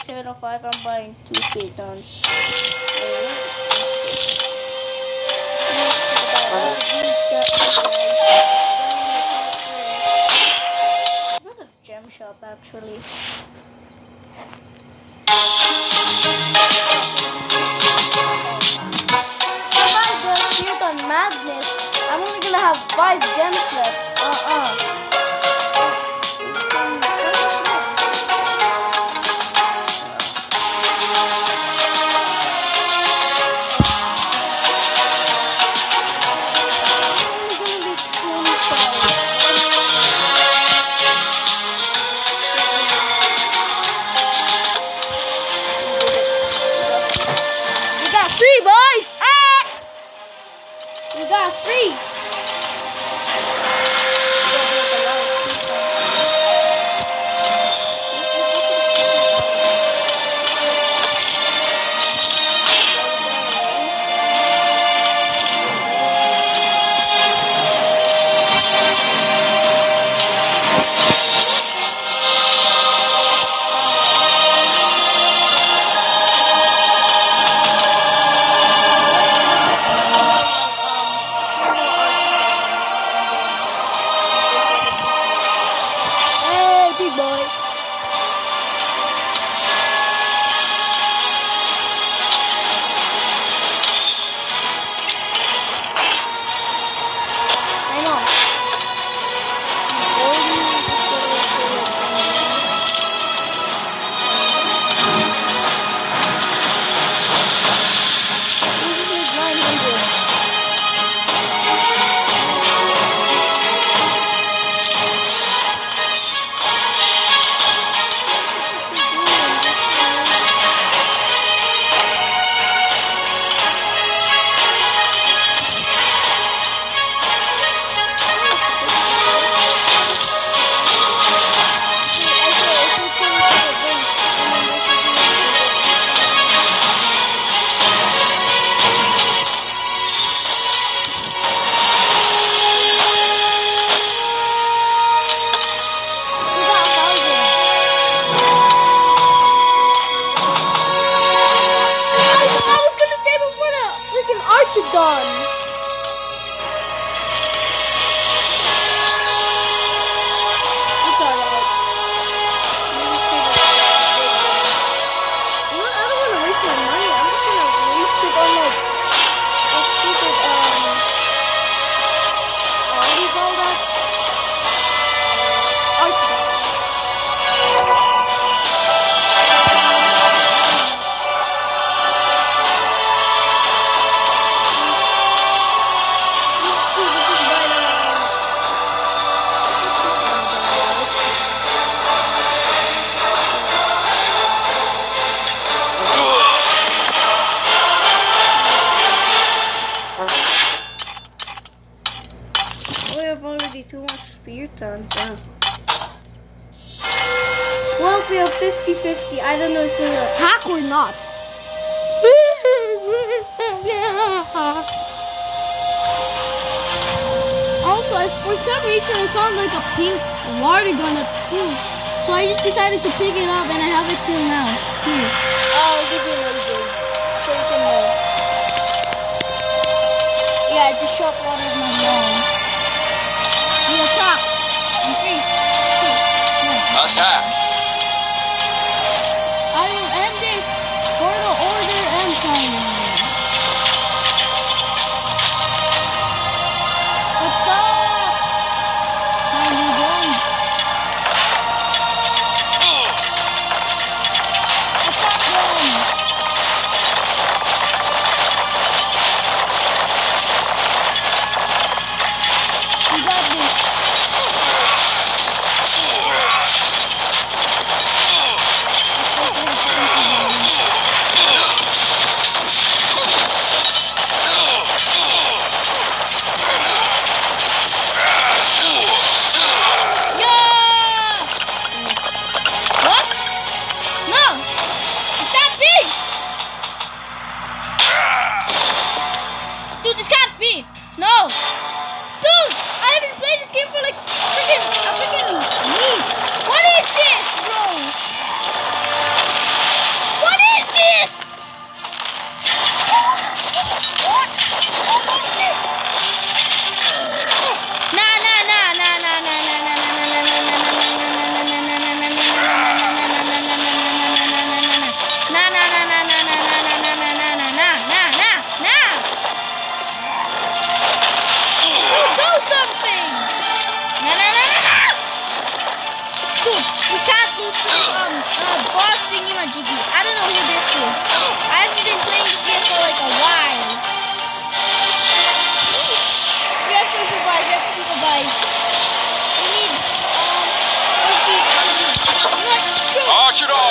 705, I'm buying 2 Phaetons. Not a gem shop actually. If I buy the Phaeton Madness, I'm only gonna have 5 gems left. Free, boys! Ah! We got free! Well, if we have 50-50, I don't know if we'll attack or not. Also, for some reason, I found like a pink water gun at school. So I just decided to pick it up and I have it till now. Here. I'll give you lasers so you can know. Yeah, I just shot one of my mom. We attack. In 3, 2, 1. Attack. I will end this for the Order Empire. Attack! My new guns. Attack them!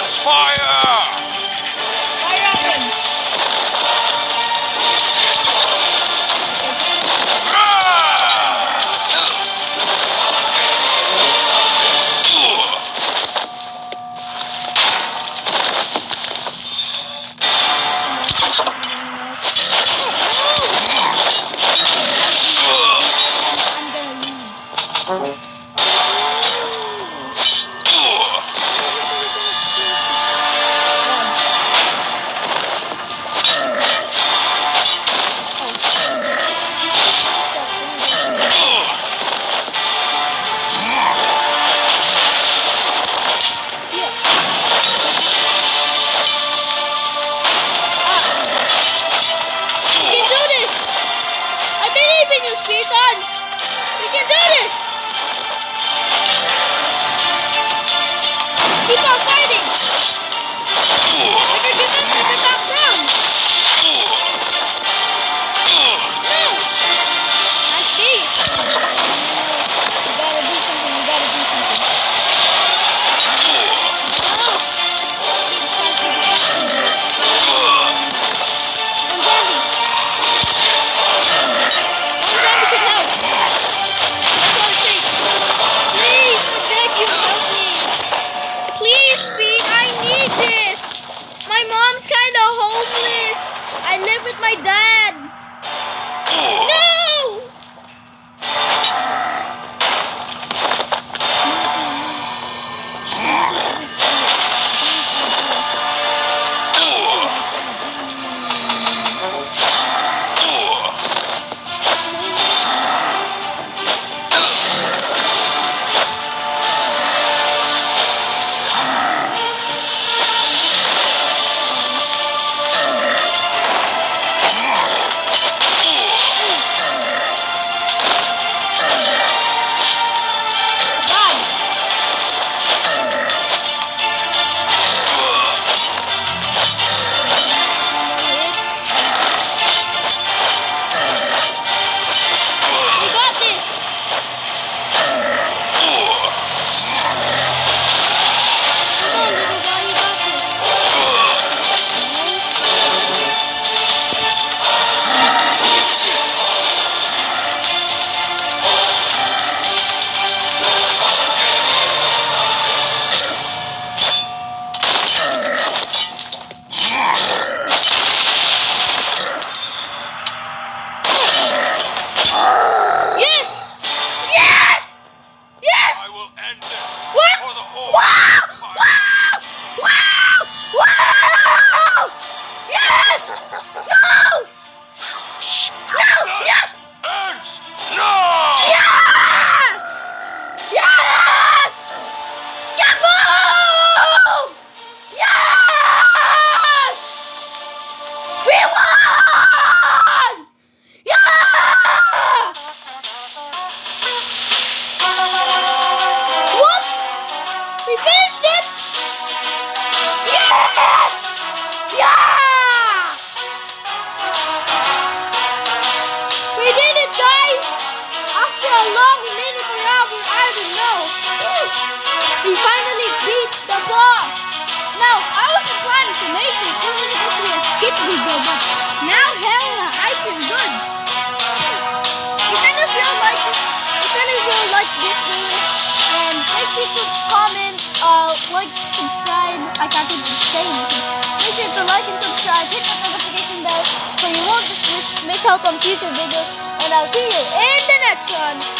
Shots fire! Fire at him. I'm gonna lose. Speedons! We can do this! Keep on fighting! Never give up, never back down! No! I see! You gotta do something, you gotta do something. Oh! Stop me. One zombie! Zombie should help. That's all it takes. Please, I beg you, help me. Please, Speed, I need this. My mom's kind of homeless. I live with my dad. No! Video, but now hell, I feel good. If any of you like this video, and make sure to comment, like, subscribe. I can't even say anything. Make sure to like and subscribe, hit the notification bell so you won't miss out on future videos. And I'll see you in the next one.